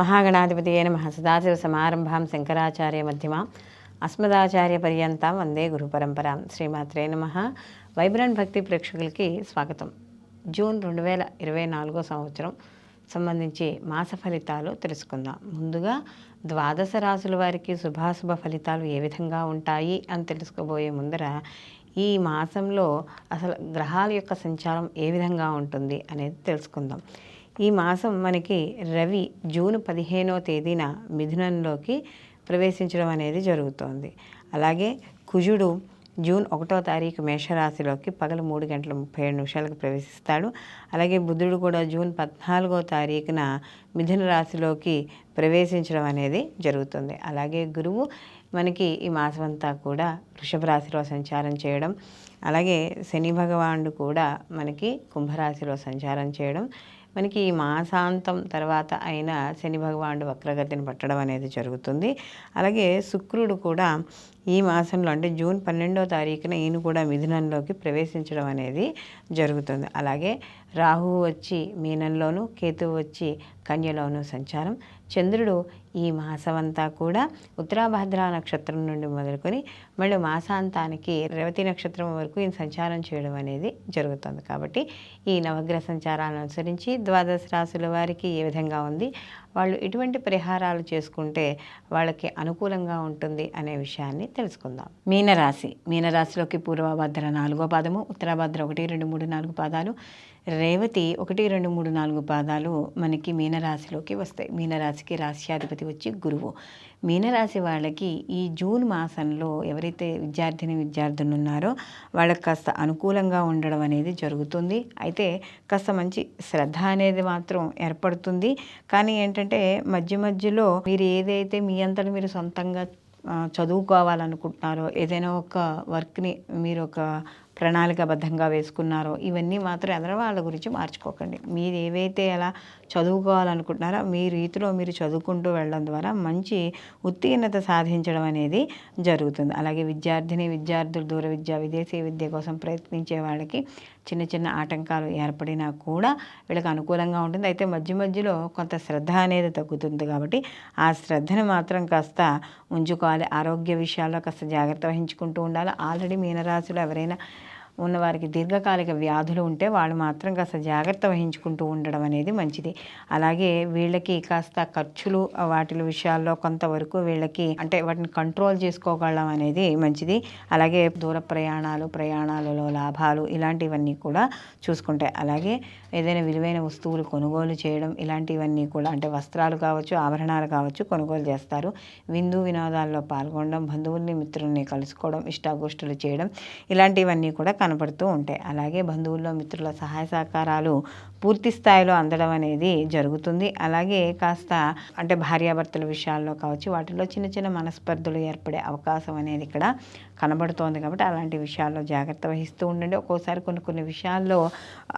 మహాగణాధిపతియే నమః. సదాశివసమారంభాం శంకరాచార్య మధ్యమాం అస్మదాచార్య పర్యంతం వందే గురు పరంపరాం. శ్రీమాత్రే నమః. వైబ్రెంట్ భక్తి ప్రేక్షకులకి స్వాగతం. జూన్ 2024 సంవత్సరం సంబంధించి మాస ఫలితాలు తెలుసుకుందాం. ముందుగా ద్వాదశ రాశుల వారికి శుభాశుభ ఫలితాలు ఏ విధంగా ఉంటాయి అని తెలుసుకోబోయే ముందర ఈ మాసంలో అసలు గ్రహాల యొక్క సంచారం ఏ విధంగా ఉంటుంది అనేది తెలుసుకుందాం. ఈ మాసం మనకి రవి జూన్ 15వ తేదీన మిథునంలోకి ప్రవేశించడం అనేది జరుగుతోంది. అలాగే కుజుడు జూన్ 1వ తారీఖు మేషరాశిలోకి పగలు 3:37 ప్రవేశిస్తాడు. అలాగే బుధుడు కూడా జూన్ 14వ తారీఖున మిథున రాశిలోకి ప్రవేశించడం అనేది జరుగుతుంది. అలాగే గురువు మనకి ఈ మాసం అంతా కూడా వృషభ రాశిలో సంచారం చేయడం, అలాగే శని భగవానుడు కూడా మనకి కుంభరాశిలో సంచారం చేయడం, మనకి ఈ మాసాంతం తర్వాత అయిన శని భగవానుడు వక్రగతిని పట్టడం అనేది జరుగుతుంది. అలాగే శుక్రుడు కూడా ఈ మాసంలో అంటే జూన్ 12వ తారీఖున ఈయన కూడా మిథునంలోకి ప్రవేశించడం అనేది జరుగుతుంది. అలాగే రాహువు వచ్చి మీనంలోను, కేతువు వచ్చి కన్యలోను సంచారం. చంద్రుడు ఈ మాసమంతా కూడా ఉత్తరాభద్ర నక్షత్రం నుండి మొదలుకొని మళ్ళీ మాసాంతానికి రేవతి నక్షత్రం వరకు ఈయన సంచారం చేయడం అనేది జరుగుతుంది. కాబట్టి ఈ నవగ్రహ సంచారాలను అనుసరించి ద్వాదశ రాశుల వారికి ఏ విధంగా ఉంది, వాళ్ళు ఎటువంటి పరిహారాలు చేసుకుంటే వాళ్ళకి అనుకూలంగా ఉంటుంది అనే విషయాన్ని తెలుసుకుందాం. మీనరాశిలోకి పూర్వభద్ర 4వ పాదము, ఉత్తరాభద్ర 1, 2, 3, 4 పాదాలు, రేవతి 1, 2, 3, 4 పాదాలు మనకి మీనరాశిలోకి వస్తాయి. మీనరాశికి రాశ్యాధిపతి వచ్చి గురువు. మీనరాశి వాళ్ళకి ఈ జూన్ మాసంలో ఎవరైతే విద్యార్థులు ఉన్నారో వాళ్ళకి కాస్త అనుకూలంగా ఉండడం అనేది జరుగుతుంది. అయితే కాస్త మంచి శ్రద్ధ అనేది మాత్రం ఏర్పడుతుంది. కానీ ఏంటంటే మధ్యలో మీరు ఏదైతే మీ అంతటా మీరు సొంతంగా చదువుకోవాలనుకుంటున్నారో, ఏదైనా ఒక వర్క్ని మీరు ఒక ప్రణాళికాబద్ధంగా వేసుకున్నారో ఇవన్నీ మాత్రం ఎదర వాళ్ళ గురించి మార్చుకోకండి. మీరు ఏవైతే ఎలా చదువుకోవాలనుకుంటున్నారో మీ రీతిలో మీరు చదువుకుంటూ వెళ్ళడం ద్వారా మంచి ఉత్తీర్ణత సాధించడం అనేది జరుగుతుంది. అలాగే విద్యార్థులు దూర విద్య, విదేశీ విద్య కోసం ప్రయత్నించే వాళ్ళకి చిన్న ఆటంకాలు ఏర్పడినా కూడా వీళ్ళకి అనుకూలంగా ఉంటుంది. అయితే మధ్యలో కొంత శ్రద్ధ అనేది తగ్గుతుంది. కాబట్టి ఆ శ్రద్ధను మాత్రం కాస్త ఉంచుకోవాలి. ఆరోగ్య విషయాల్లో కాస్త జాగ్రత్త వహించుకుంటూ ఉండాలి. ఆల్రెడీ మీనరాశిలో ఎవరైనా ఉన్నవారికి దీర్ఘకాలిక వ్యాధులు ఉంటే వాళ్ళు మాత్రం కాస్త జాగ్రత్త వహించుకుంటూ ఉండడం అనేది మంచిది. అలాగే వీళ్ళకి కాస్త ఖర్చులు వాటి విషయాల్లో కొంతవరకు వీళ్ళకి అంటే వాటిని కంట్రోల్ చేసుకోగలం అనేది మంచిది. అలాగే దూర ప్రయాణాలలో లాభాలు ఇలాంటివన్నీ కూడా చూసుకుంటాయి. అలాగే ఏదైనా విలువైన వస్తువులు కొనుగోలు చేయడం ఇలాంటివన్నీ కూడా అంటే వస్త్రాలు కావచ్చు, ఆభరణాలు కావచ్చు కొనుగోలు చేస్తారు. విందు వినోదాల్లో పాల్గొనడం, బంధువుల్ని మిత్రుల్ని కలుసుకోవడం, ఇష్టాగోష్ఠులు చేయడం ఇలాంటివన్నీ కూడా కనపడుతూ ఉంటాయి. అలాగే బంధువుల్లో మిత్రుల సహాయ సహకారాలు పూర్తి స్థాయిలో అందడం అనేది జరుగుతుంది. అలాగే కాస్త అంటే భార్యాభర్తల విషయాల్లో కావచ్చు వాటిలో చిన్న మనస్పర్ధలు ఏర్పడే అవకాశం అనేది ఇక్కడ కనబడుతోంది. కాబట్టి అలాంటి విషయాల్లో జాగ్రత్త వహిస్తూ ఉండండి. ఒక్కోసారి కొన్ని విషయాల్లో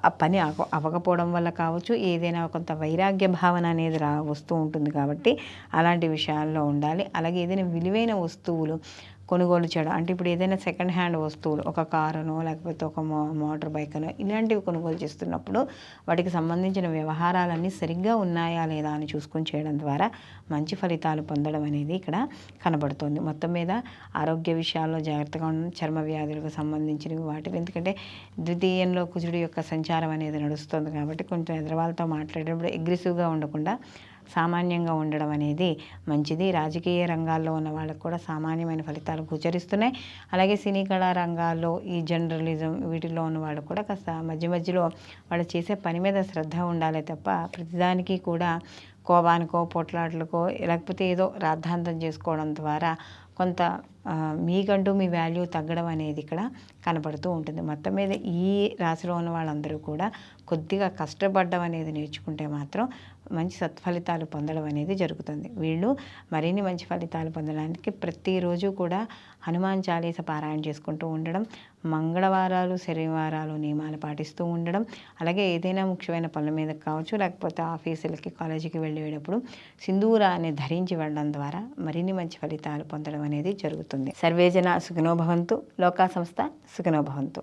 ఆ పని అవ్వకపోవడం వల్ల కావచ్చు, ఏదైనా కొంత వైరాగ్య భావన అనేది వస్తూ ఉంటుంది. కాబట్టి అలాంటి విషయాల్లో ఉండాలి. అలాగే ఏదైనా విలువైన వస్తువులు కొనుగోలు చేయడం అంటే ఇప్పుడు ఏదైనా సెకండ్ హ్యాండ్ వస్తువులు ఒక కారునో లేకపోతే ఒక మోటార్ బైక్నో ఇలాంటివి కొనుగోలు చేస్తున్నప్పుడు వాటికి సంబంధించిన వ్యవహారాలన్నీ సరిగ్గా ఉన్నాయా లేదా అని చూసుకొని చేయడం ద్వారా మంచి ఫలితాలు పొందడం అనేది ఇక్కడ కనబడుతుంది. మొత్తం మీద ఆరోగ్య విషయాల్లో జాగ్రత్తగా ఉండడం, చర్మ వ్యాధులకు సంబంధించినవి వాటికి ఎందుకంటే ద్వితీయంలో కుజుడి యొక్క సంచారం అనేది నడుస్తుంది. కాబట్టి కొంచెం ఎదురువాళ్ళతో మాట్లాడేటప్పుడు అగ్రెసివ్గా ఉండకుండా సామాన్యంగా ఉండడం అనేది మంచిది. రాజకీయ రంగాల్లో ఉన్న వాళ్ళకు కూడా సామాన్యమైన ఫలితాలు గోచరిస్తున్నాయి. అలాగే సినీ కళా రంగాల్లో ఈ జర్నలిజం వీటిల్లో ఉన్న వాళ్ళు కూడా కాస్త మధ్యలో వాళ్ళు చేసే పని మీద శ్రద్ధ ఉండాలి తప్ప ప్రతిదానికి కూడా కోపానికో పోట్లాటలకో లేకపోతే ఏదో రాద్ధాంతం చేసుకోవడం ద్వారా కొంత మీకంటూ మీ వాల్యూ తగ్గడం అనేది ఇక్కడ కనపడుతూ ఉంటుంది. మొత్తం మీద ఈ రాశిలో ఉన్న వాళ్ళందరూ కూడా కొద్దిగా కష్టపడడం అనేది నేర్చుకుంటే మాత్రం మంచి సత్ఫలితాలు పొందడం అనేది జరుగుతుంది. వీళ్ళు మరిన్ని మంచి ఫలితాలు పొందడానికి ప్రతిరోజు కూడా హనుమాన్ చాలీస పారాయణ చేసుకుంటూ ఉండడం, మంగళవారాలు శనివారాలు నియమాలు పాటిస్తూ ఉండడం, అలాగే ఏదైనా ముఖ్యమైన పనుల మీద కావచ్చు లేకపోతే ఆఫీసులకి కాలేజీకి వెళ్ళేటప్పుడు సింధూరాన్ని ధరించి వెళ్ళడం ద్వారా మరిన్ని మంచి ఫలితాలు పొందడం అనేది జరుగుతుంది. సర్వేజన సుఖినో భవంతు, లోకా సంస్థ సుఖినో భవంతు.